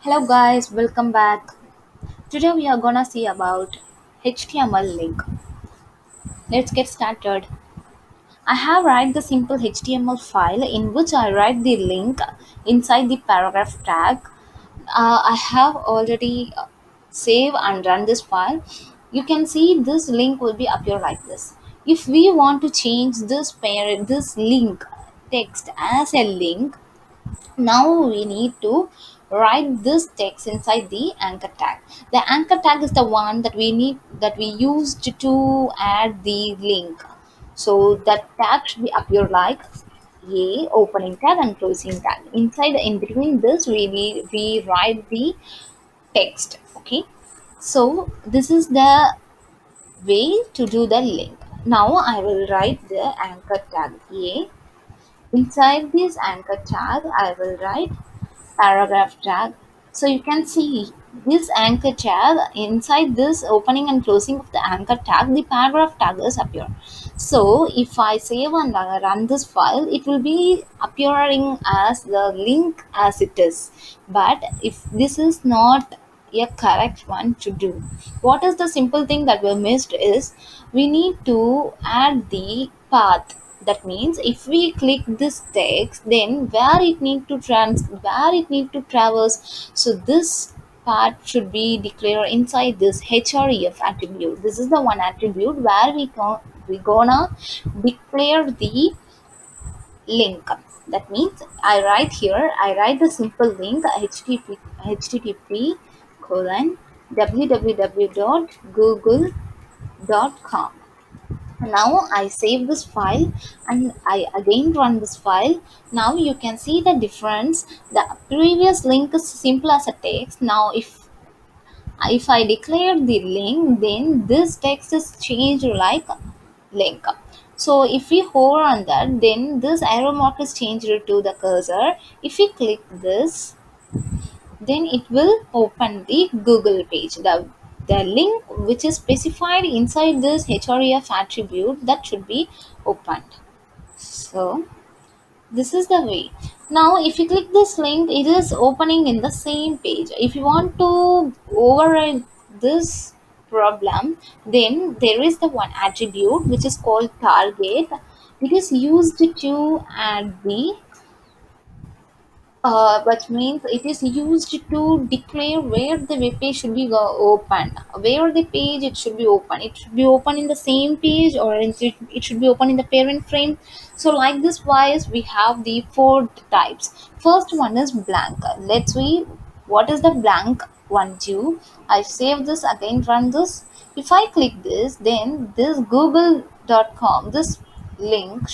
Hello guys, welcome back. Today we are gonna see about HTML link. Let's get started. I have write the simple HTML file in which I write the link inside the paragraph tag. I have already save and run this file. You can see this link will be appear like this. If we want to change this link text as a link, now we need to write this text inside the anchor tag. The anchor tag is the one that we used to add the link. So that tag should be appear like a opening tag and closing tag. Inside in between this we write the text. Okay. So this is the way to do the link. Now I will write the anchor tag A. Inside this anchor tag I will write paragraph tag. So you can see this anchor tag inside this opening and closing of the anchor tag, the paragraph tag is appear. So if I save and run this file, it will be appearing as the link as it is. But if this is not a correct one to do, what is the simple thing that we missed is we need to add the path. That means if we click this text, then where it need to traverse. So this part should be declared inside this href attribute. This is the one attribute where we gonna declare the link. That means I write the simple link http colon www.google.com. Now I save this file and I again run this file. Now you can see the difference. The previous link is simple as a text. Now if I declare the link, then this text is changed like link. So if we hover on that, then this arrow mark is changed to the cursor. If we click this, then it will open the Google page. The link which is specified inside this href attribute that should be opened. So this is the way. Now if you click this link, it is opening in the same page. If you want to override this problem, then there is the one attribute which is called target. It is used to add the which means it is used to declare where the web page should be open, where the page it should be open. It should be open in the same page, or it should be open in the parent frame. So like this wise we have the four types. First one is blank. Let's see what is the blank one do. I save this, again run this. If I click this, then this google.com, this web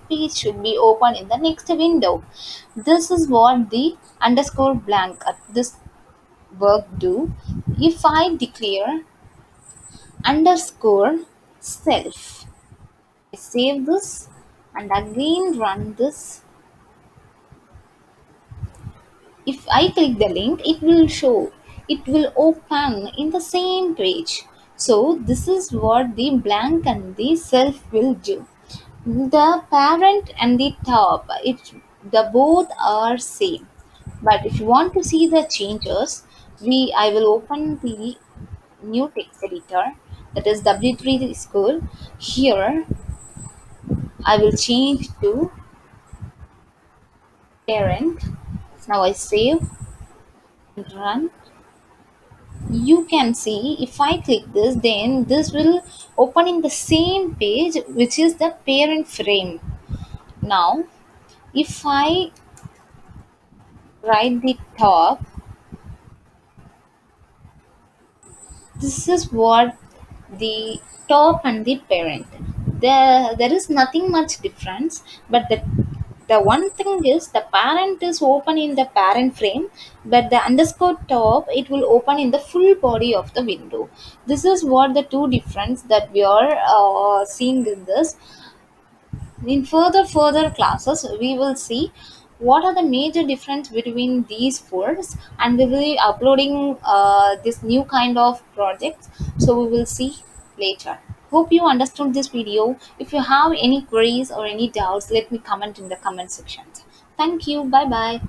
page should be open in the next window. This is what the underscore blank at this work do. If I declare underscore self, I save this and again run this. If I click the link, it will show, it will open in the same page. So this is what the blank and the self will do. The parent and the top, the both are same. But if you want to see the changes, I will open the new text editor, that is W3 School. Here I will change to parent. Now I save and run. You can see if I click this, then this will open in the same page which is the parent frame. Now if I write the top, this is what the top and the parent, there is nothing much difference, but the one thing is the parent is open in the parent frame, but the underscore top it will open in the full body of the window. This is what the two difference that we are seeing in this. In further classes we will see what are the major difference between these fours, and we will be uploading this new kind of projects, so we will see later. Hope you understood this video. If you have any queries or any doubts, let me comment in the comment section. Thank you. Bye bye.